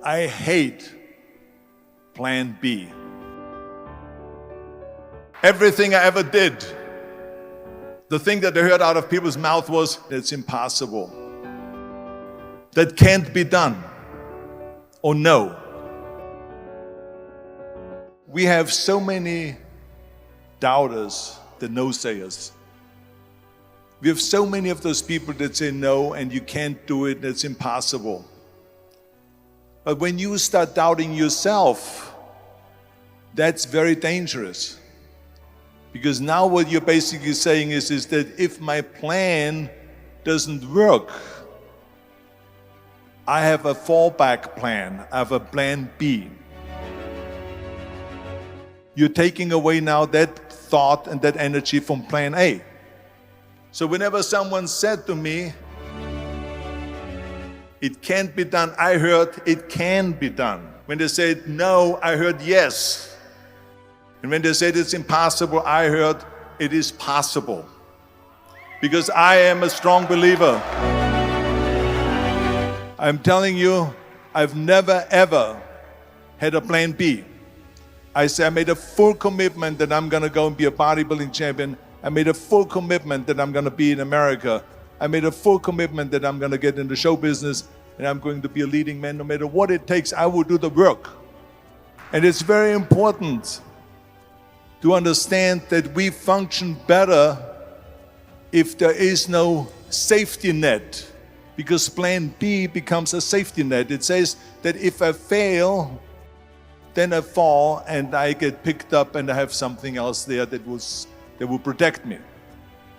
I hate plan B. Everything I ever did, the thing that I heard out of people's mouth was, it's impossible. That can't be done. Or no. We have so many doubters, the no-sayers. We have so many of those people that say no and you can't do it, it's impossible. But when you start doubting yourself, that's very dangerous. Because now what you're basically saying is that if my plan doesn't work, I have a fallback plan, I have a plan B. You're taking away now that thought and that energy from plan A. So whenever someone said to me, it can't be done, I heard it can be done. When they said no, I heard yes. And when they said it's impossible, I heard it is possible. Because I am a strong believer. I'm telling you, I've never ever had a plan B. I made a full commitment that I'm gonna go and be a bodybuilding champion. I made a full commitment that I'm gonna be in America. I made a full commitment that I'm gonna get into show business and I'm going to be a leading man. No matter what it takes, I will do the work. And it's very important to understand that we function better if there is no safety net, because plan B becomes a safety net. It says that if I fail, then I fall and I get picked up and I have something else there that will protect me.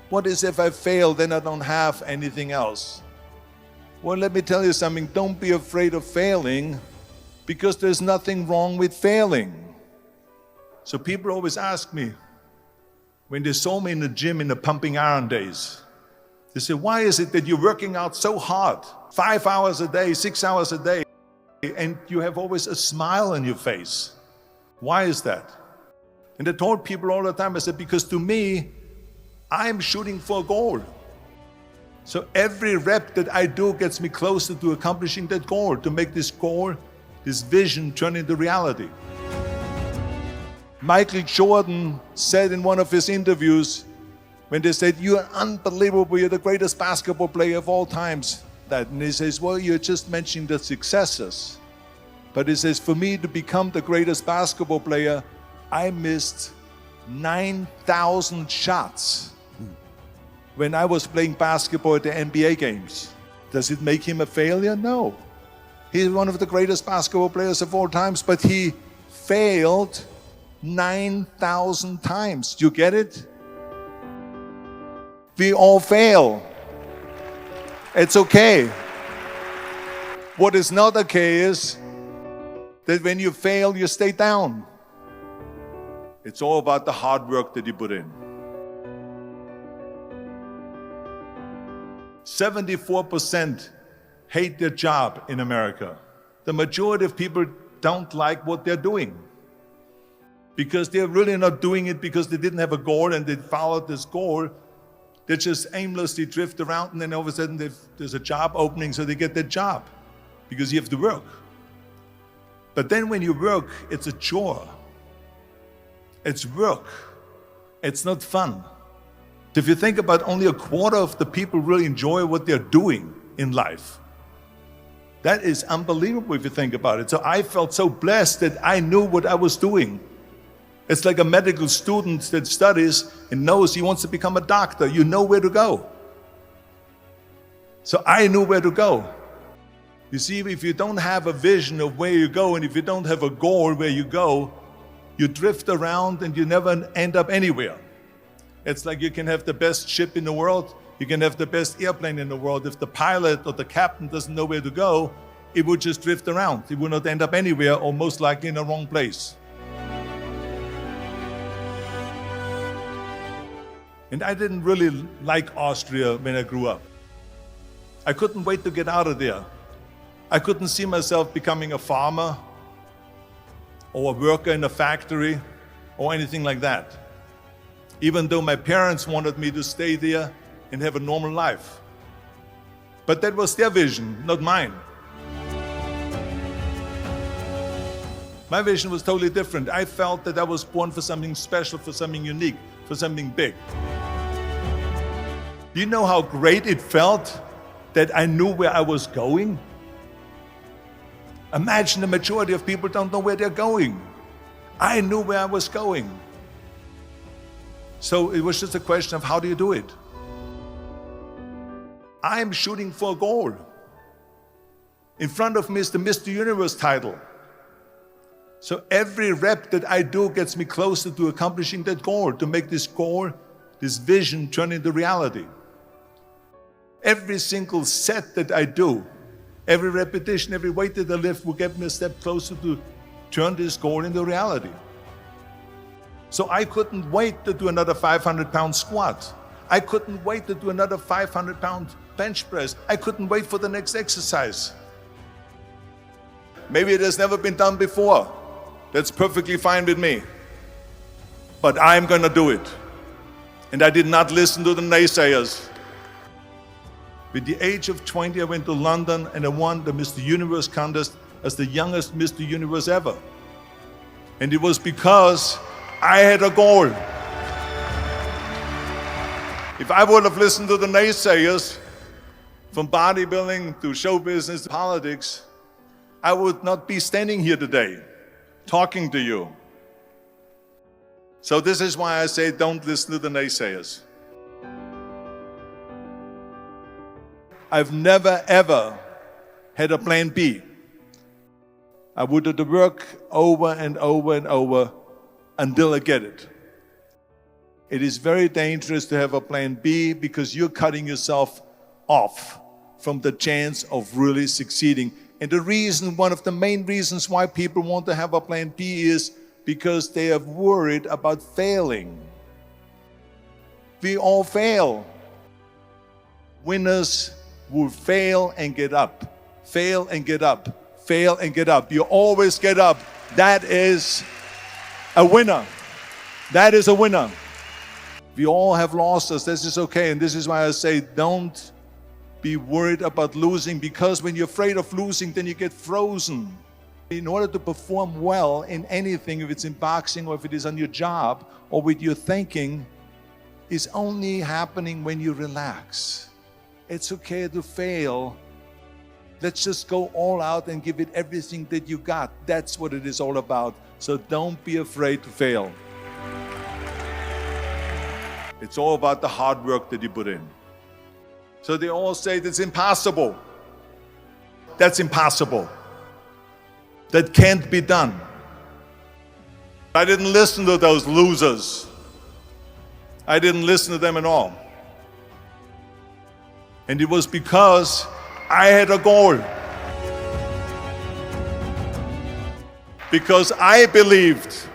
What is if I fail, then I don't have anything else? Well, let me tell you something. Don't be afraid of failing, because there's nothing wrong with failing. So people always ask me, when they saw me in the gym in the pumping iron days, they say, why is it that you're working out so hard, 5 hours a day, 6 hours a day, and you have always a smile on your face? Why is that? And I told people all the time, I said, because to me, I'm shooting for a goal. So every rep that I do gets me closer to accomplishing that goal, to make this goal, this vision turn into reality. Michael Jordan said in one of his interviews, when they said, you're unbelievable, you're the greatest basketball player of all times. And he says, well, you're just mentioning the successes. But he says, for me to become the greatest basketball player, I missed 9,000 shots when I was playing basketball at the NBA games. Does it make him a failure? No. He's one of the greatest basketball players of all times, but he failed 9,000 times. Do you get it? We all fail. It's okay. What is not okay is that when you fail, you stay down. It's all about the hard work that you put in. 74% hate their job in America. The majority of people don't like what they're doing, because they're really not doing it because they didn't have a goal and they followed this goal. They just aimlessly drift around, and then all of a sudden there's a job opening, so they get that job because you have to work. But then when you work, it's a chore. It's work. It's not fun. If you think about, only a quarter of the people really enjoy what they're doing in life. That is unbelievable if you think about it. So I felt so blessed that I knew what I was doing. It's like a medical student that studies and knows he wants to become a doctor. You know where to go. So I knew where to go. You see, if you don't have a vision of where you go, and if you don't have a goal where you go, you drift around and you never end up anywhere. It's like you can have the best ship in the world, you can have the best airplane in the world. If the pilot or the captain doesn't know where to go, it would just drift around. It would not end up anywhere, or most likely in the wrong place. And I didn't really like Austria when I grew up. I couldn't wait to get out of there. I couldn't see myself becoming a farmer or a worker in a factory or anything like that, even though my parents wanted me to stay there and have a normal life. But that was their vision, not mine. My vision was totally different. I felt that I was born for something special, for something unique, for something big. Do you know how great it felt that I knew where I was going? Imagine the majority of people don't know where they're going. I knew where I was going. So it was just a question of how do you do it? I'm shooting for a goal. In front of me is the Mr. Universe title. So every rep that I do gets me closer to accomplishing that goal, to make this goal, this vision turn into reality. Every single set that I do, every repetition, every weight that I lift will get me a step closer to turn this goal into reality. So I couldn't wait to do another 500-pound squat. I couldn't wait to do another 500-pound bench press. I couldn't wait for the next exercise. Maybe it has never been done before. That's perfectly fine with me. But I'm gonna do it. And I did not listen to the naysayers. With the age of 20, I went to London and I won the Mr. Universe contest as the youngest Mr. Universe ever. And it was because I had a goal. If I would have listened to the naysayers, from bodybuilding to show business to politics, I would not be standing here today, talking to you. So this is why I say don't listen to the naysayers. I've never ever had a plan B. I would do the work over and over and over until I get it. It is very dangerous to have a plan B because you're cutting yourself off from the chance of really succeeding. And the reason, one of the main reasons why people want to have a plan B is because they are worried about failing. We all fail. Winners will fail and get up, fail and get up, fail and get up. You always get up. That is a winner. That is a winner. We all have losses. This is okay. And this is why I say don't be worried about losing, because when you're afraid of losing, then you get frozen. In order to perform well in anything, if it's in boxing or if it is on your job or with your thinking, is only happening when you relax. It's okay to fail. Let's just go all out and give it everything that you got. That's what it is all about. So don't be afraid to fail. It's all about the hard work that you put in. So they all say that's impossible. That's impossible. That can't be done. I didn't listen to those losers. I didn't listen to them at all. And it was because I had a goal. Because I believed